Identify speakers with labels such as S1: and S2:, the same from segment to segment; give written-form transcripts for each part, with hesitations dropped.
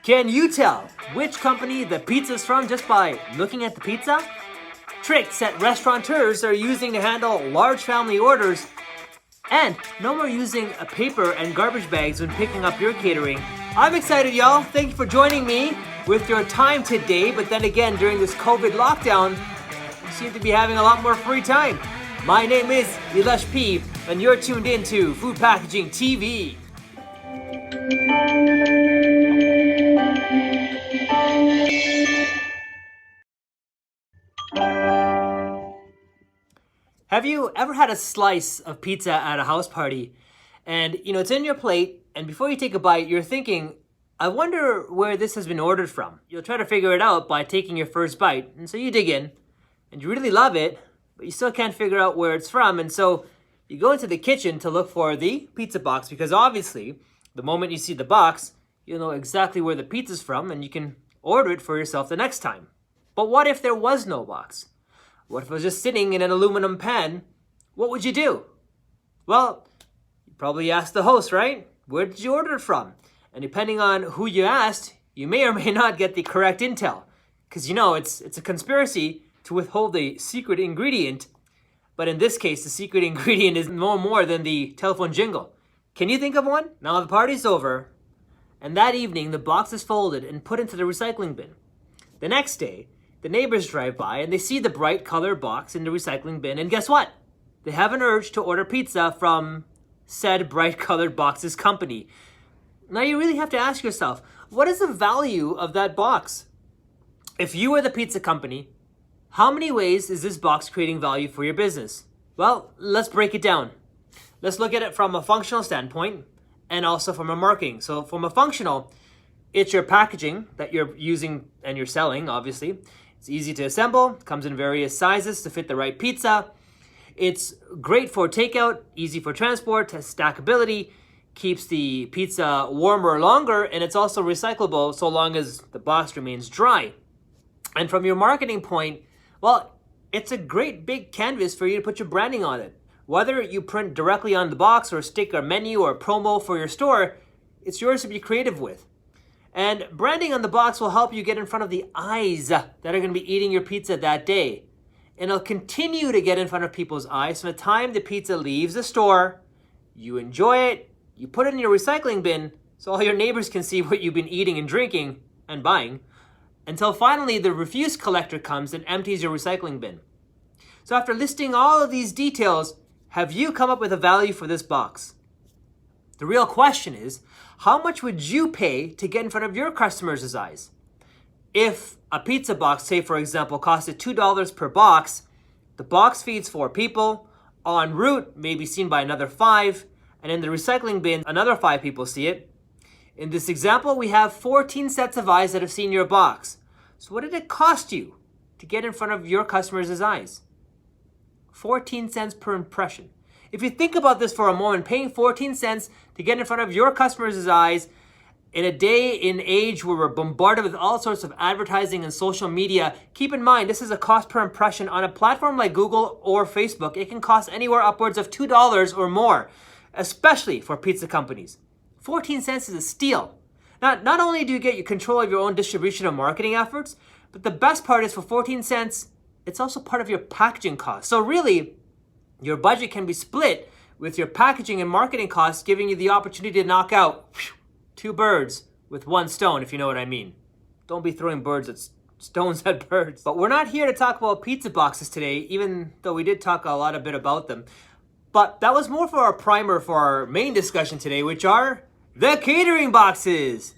S1: Can you tell which company the pizza's from just by looking at the pizza? Tricks that restaurateurs are using to handle large family orders. And no more using a paper and garbage bags when picking up your catering. I'm excited, y'all. Thank you for joining me with your time today. But then again, during this COVID lockdown, you seem to be having a lot more free time. My name is Elish P, and you're tuned in to Food Packaging TV. Have you ever had a slice of pizza at a house party and it's in your plate, and before you take a bite you're thinking, I wonder where this has been ordered from? You'll try to figure it out by taking your first bite, and so you dig in and you really love it, but you still can't figure out where it's from, and so you go into the kitchen to look for the pizza box, because obviously the moment you see the box you'll know exactly where the pizza's from and you can order it for yourself the next time. But what if there was no box? What if it was just sitting in an aluminum pan? What would you do? Well, you probably ask the host, right? Where did you order it from? And depending on who you asked, you may or may not get the correct intel. Because it's a conspiracy to withhold the secret ingredient. But in this case, the secret ingredient is no more than the telephone jingle. Can you think of one? Now the party's over, and that evening the box is folded and put into the recycling bin. The next day, the neighbors drive by and they see the bright colored box in the recycling bin, and guess what? They have an urge to order pizza from said bright colored box's company. Now you really have to ask yourself, what is the value of that box? If you were the pizza company, how many ways is this box creating value for your business? Well, let's break it down. Let's look at it from a functional standpoint and also from a marketing. So from a functional, it's your packaging that you're using and you're selling, obviously. It's easy to assemble, comes in various sizes to fit the right pizza. It's great for takeout, easy for transport, has stackability, keeps the pizza warmer longer, and it's also recyclable so long as the box remains dry. And from your marketing point, well, it's a great big canvas for you to put your branding on it. Whether you print directly on the box or stick a menu or a promo for your store, it's yours to be creative with. And branding on the box will help you get in front of the eyes that are going to be eating your pizza that day. And it'll continue to get in front of people's eyes from the time the pizza leaves the store, you enjoy it, you put it in your recycling bin so all your neighbors can see what you've been eating and drinking and buying, until finally the refuse collector comes and empties your recycling bin. So after listing all of these details, have you come up with a value for this box? The real question is, how much would you pay to get in front of your customers' eyes? If a pizza box, say for example, costed $2 per box, the box feeds 4 people, en route may be seen by another 5, and in the recycling bin, another 5 people see it. In this example, we have 14 sets of eyes that have seen your box. So what did it cost you to get in front of your customers' eyes? 14 cents per impression. If you think about this for a moment, paying 14 cents to get in front of your customers' eyes in a day and age where we're bombarded with all sorts of advertising and social media, keep in mind this is a cost per impression on a platform like Google or Facebook. It can cost anywhere upwards of $2 or more, especially for pizza companies. 14 cents is a steal. Now, not only do you get your control of your own distribution and marketing efforts, but the best part is for 14 cents, it's also part of your packaging costs. So really, your budget can be split with your packaging and marketing costs, giving you the opportunity to knock out 2 birds with 1 stone, if you know what I mean. Don't be throwing stones at birds. But we're not here to talk about pizza boxes today, even though we did talk a bit about them. But that was more for our primer for our main discussion today, which are the catering boxes.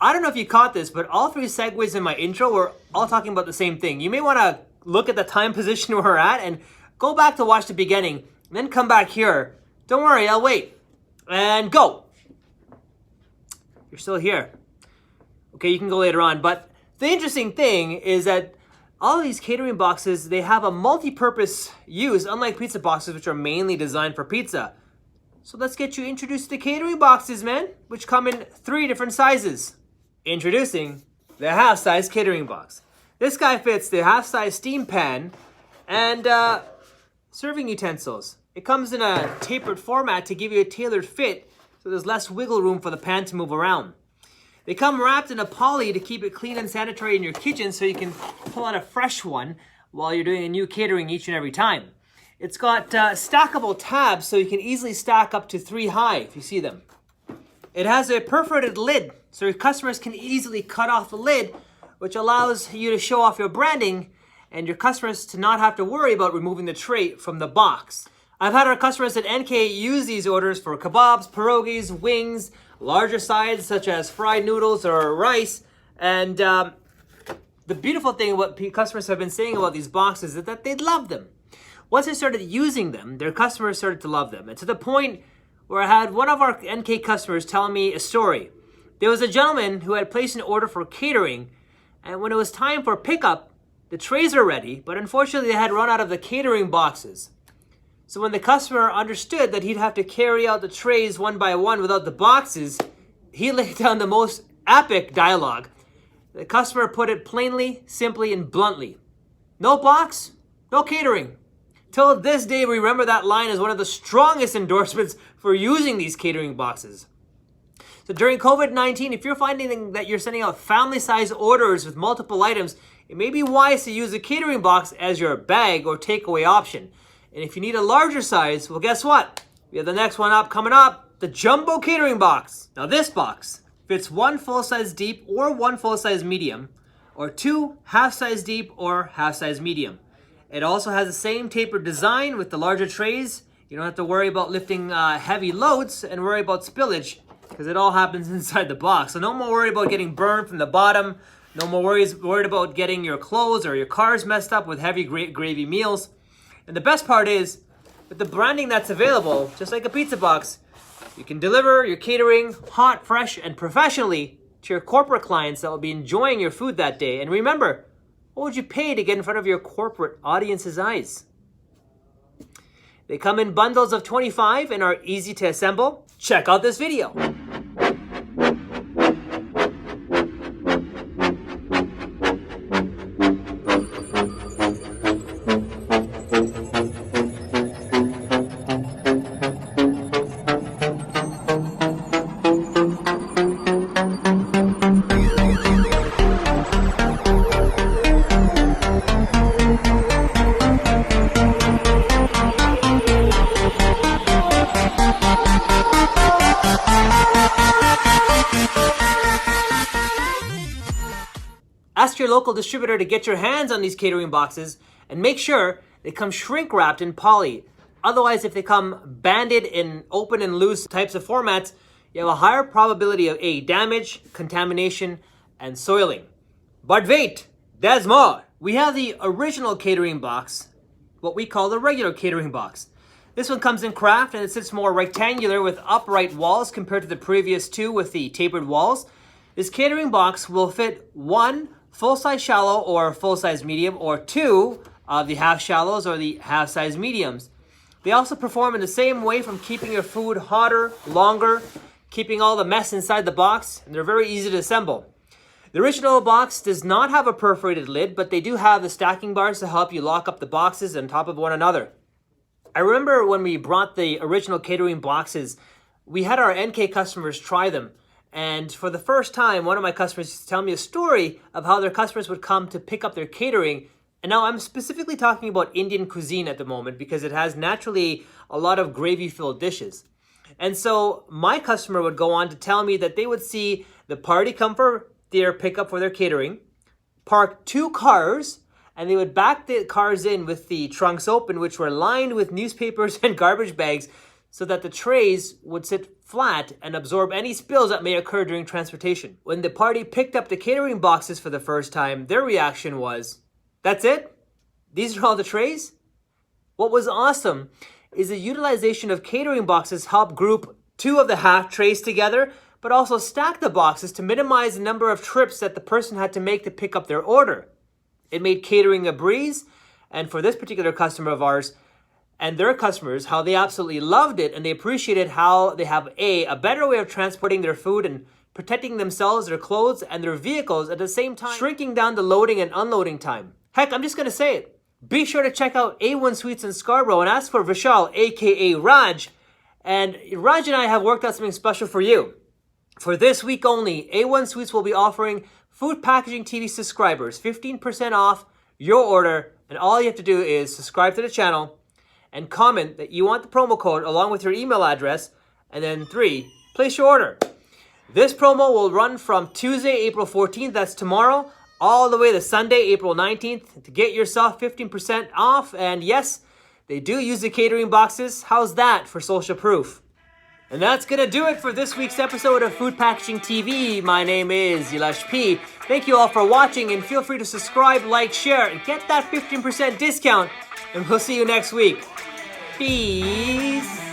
S1: I don't know if you caught this, but all 3 segues in my intro were all talking about the same thing. You may want to look at the time position where we're at and go back to watch the beginning, and then come back here. Don't worry, I'll wait. And go. You're still here. Okay, you can go later on. But the interesting thing is that all of these catering boxes, they have a multi-purpose use, unlike pizza boxes, which are mainly designed for pizza. So let's get you introduced to the catering boxes, man, which come in 3 different sizes. Introducing the half-size catering box. This guy fits the half-size steam pan and serving utensils. It comes in a tapered format to give you a tailored fit, so there's less wiggle room for the pan to move around. They come wrapped in a poly to keep it clean and sanitary in your kitchen so you can pull out a fresh one while you're doing a new catering each and every time. It's got stackable tabs so you can easily stack up to 3 high if you see them. It has a perforated lid so your customers can easily cut off the lid, which allows you to show off your branding and your customers to not have to worry about removing the tray from the box. I've had our customers at NK use these orders for kebabs, pierogies, wings, larger sides such as fried noodles or rice. And the beautiful thing what customers have been saying about these boxes is that they love them. Once they started using them, their customers started to love them. And to the point where I had one of our NK customers telling me a story. There was a gentleman who had placed an order for catering, and when it was time for pickup, the trays were ready, but unfortunately they had run out of the catering boxes. So when the customer understood that he'd have to carry out the trays one by one without the boxes, he laid down the most epic dialogue. The customer put it plainly, simply, and bluntly. No box, no catering. Till this day, we remember that line as one of the strongest endorsements for using these catering boxes. So during COVID-19, if you're finding that you're sending out family-size orders with multiple items, it may be wise to use a catering box as your bag or takeaway option. And if you need a larger size, well, guess what? We have the next one up coming up, the Jumbo Catering Box. Now this box fits 1 full-size deep or 1 full-size medium, or 2 half-size deep or half-size medium. It also has the same tapered design with the larger trays. You don't have to worry about lifting heavy loads and worry about spillage because it all happens inside the box. So no more worry about getting burned from the bottom. No more worried about getting your clothes or your cars messed up with heavy gravy meals. And the best part is, with the branding that's available, just like a pizza box, you can deliver your catering hot, fresh, and professionally to your corporate clients that will be enjoying your food that day. And remember, what would you pay to get in front of your corporate audience's eyes? They come in bundles of 25 and are easy to assemble. Check out this video. Ask your local distributor to get your hands on these catering boxes and make sure they come shrink wrapped in poly. Otherwise, if they come banded in open and loose types of formats, you have a higher probability of damage, contamination, and soiling. But wait, there's more. We have the original catering box, what we call the regular catering box. This one comes in craft and it sits more rectangular with upright walls compared to the previous two with the tapered walls. This catering box will fit 1 full-size shallow or full-size medium, or 2 of the half shallows or the half-size mediums. They also perform in the same way from keeping your food hotter, longer, keeping all the mess inside the box, and they're very easy to assemble. The original box does not have a perforated lid, but they do have the stacking bars to help you lock up the boxes on top of one another. I remember when we brought the original catering boxes, we had our NK customers try them. And for the first time, one of my customers used to tell me a story of how their customers would come to pick up their catering. And now I'm specifically talking about Indian cuisine at the moment because it has naturally a lot of gravy-filled dishes. And so my customer would go on to tell me that they would see the party come for their pickup for their catering, park 2 cars, and they would back the cars in with the trunks open, which were lined with newspapers and garbage bags, so that the trays would sit flat and absorb any spills that may occur during transportation. When the party picked up the catering boxes for the first time, their reaction was, "That's it? These are all the trays?" What was awesome is the utilization of catering boxes helped group 2 of the half trays together, but also stack the boxes to minimize the number of trips that the person had to make to pick up their order. It made catering a breeze, and for this particular customer of ours, and their customers, how they absolutely loved it, and they appreciated how they have a better way of transporting their food and protecting themselves, their clothes, and their vehicles at the same time, shrinking down the loading and unloading time. Heck, I'm just going to say it. Be sure to check out A1 Sweets in Scarborough and ask for Vishal, aka Raj. And Raj and I have worked out something special for you. For this week only, A1 Sweets will be offering Food Packaging TV subscribers 15% off your order, and all you have to do is subscribe to the channel and comment that you want the promo code along with your email address, and then 3, place your order. This promo will run from Tuesday, April 14th, that's tomorrow, all the way to Sunday, April 19th, to get yourself 15% off. And yes, they do use the catering boxes. How's that for social proof? And that's going to do it for this week's episode of Food Packaging TV. My name is Yilash P. Thank you all for watching, and feel free to subscribe, like, share, and get that 15% discount. And we'll see you next week. Peace.